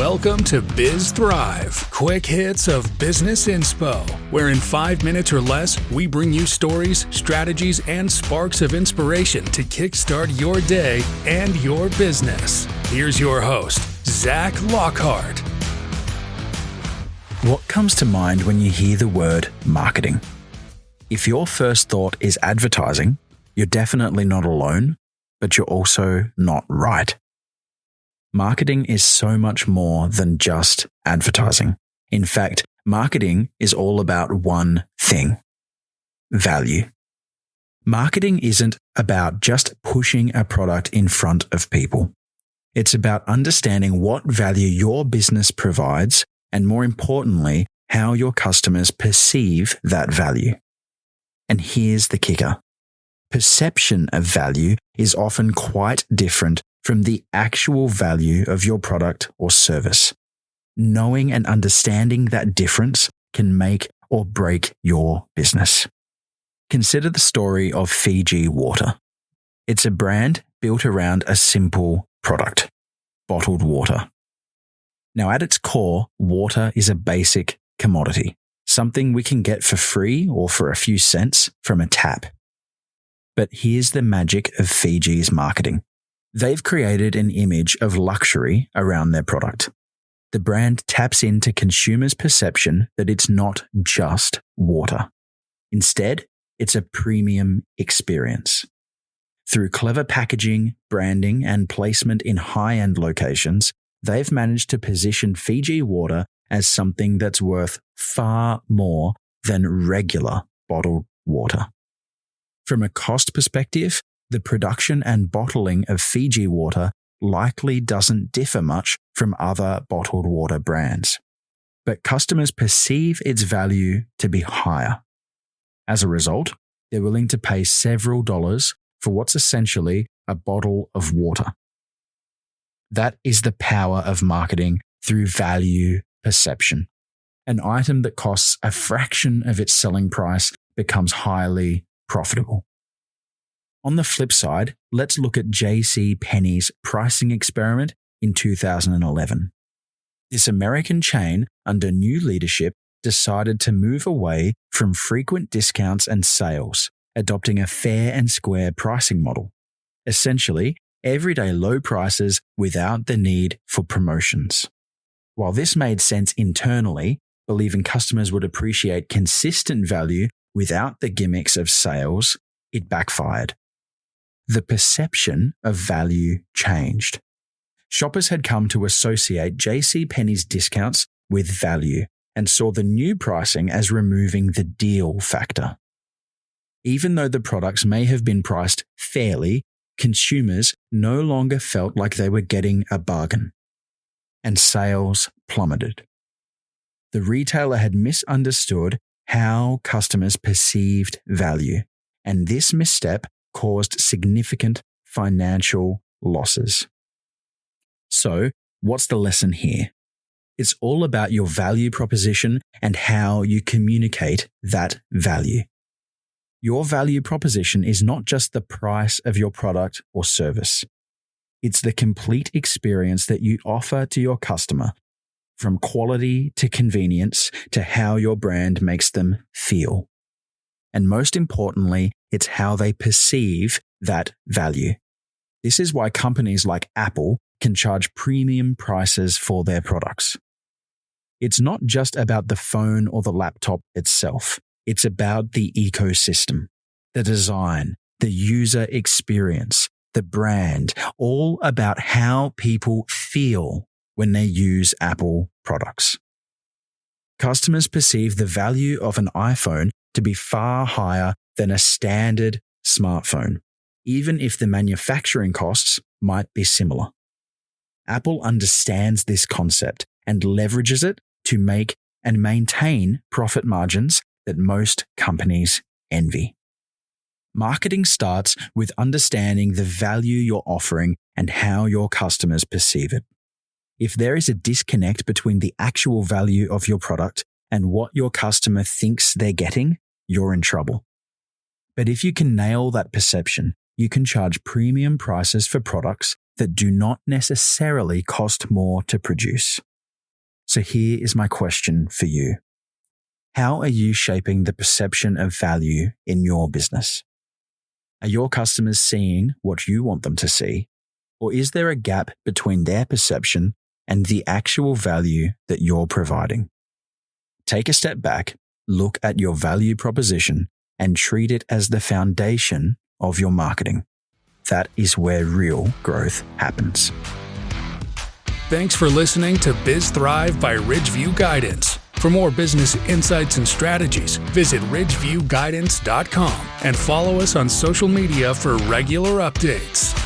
Welcome to Biz Thrive, quick hits of business inspo, where in 5 minutes or less, we bring you stories, strategies, and sparks of inspiration to kickstart your day and your business. Here's your host, Zach Lockhart. What comes to mind when you hear the word marketing? If your first thought is advertising, you're definitely not alone, but you're also not right. Marketing is so much more than just advertising. In fact, marketing is all about one thing: value. Marketing isn't about just pushing a product in front of people. It's about understanding what value your business provides and, more importantly, how your customers perceive that value. And here's the kicker. Perception of value is often quite different from the actual value of your product or service. Knowing and understanding that difference can make or break your business. Consider the story of Fiji Water. It's a brand built around a simple product: bottled water. Now, at its core, water is a basic commodity, something we can get for free or for a few cents from a tap. But here's the magic of Fiji's marketing. They've created an image of luxury around their product. The brand taps into consumers' perception that it's not just water. Instead, it's a premium experience. Through clever packaging, branding, and placement in high-end locations, they've managed to position Fiji Water as something that's worth far more than regular bottled water. From a cost perspective, the production and bottling of Fiji Water likely doesn't differ much from other bottled water brands, but customers perceive its value to be higher. As a result, they're willing to pay several dollars for what's essentially a bottle of water. That is the power of marketing through value perception. An item that costs a fraction of its selling price becomes highly profitable. On the flip side, let's look at JCPenney's pricing experiment in 2011. This American chain, under new leadership, decided to move away from frequent discounts and sales, adopting a fair and square pricing model. Essentially, everyday low prices without the need for promotions. While this made sense internally, believing customers would appreciate consistent value without the gimmicks of sales, it backfired. The perception of value changed. Shoppers had come to associate JCPenney's discounts with value and saw the new pricing as removing the deal factor. Even though the products may have been priced fairly, consumers no longer felt like they were getting a bargain, and sales plummeted. The retailer had misunderstood how customers perceived value, and this misstep caused significant financial losses. So, what's the lesson here? It's all about your value proposition and how you communicate that value. Your value proposition is not just the price of your product or service. It's the complete experience that you offer to your customer, from quality to convenience to how your brand makes them feel. And most importantly, it's how they perceive that value. This is why companies like Apple can charge premium prices for their products. It's not just about the phone or the laptop itself. It's about the ecosystem, the design, the user experience, the brand, all about how people feel when they use Apple products. Customers perceive the value of an iPhone to be far higher than a standard smartphone, even if the manufacturing costs might be similar. Apple understands this concept and leverages it to make and maintain profit margins that most companies envy. Marketing starts with understanding the value you're offering and how your customers perceive it. If there is a disconnect between the actual value of your product and what your customer thinks they're getting, you're in trouble. But if you can nail that perception, you can charge premium prices for products that do not necessarily cost more to produce. So here is my question for you. How are you shaping the perception of value in your business? Are your customers seeing what you want them to see? Or is there a gap between their perception and the actual value that you're providing? Take a step back, look at your value proposition, and treat it as the foundation of your marketing. That is where real growth happens. Thanks for listening to Biz Thrive by Ridgeview Guidance. For more business insights and strategies, visit ridgeviewguidance.com and follow us on social media for regular updates.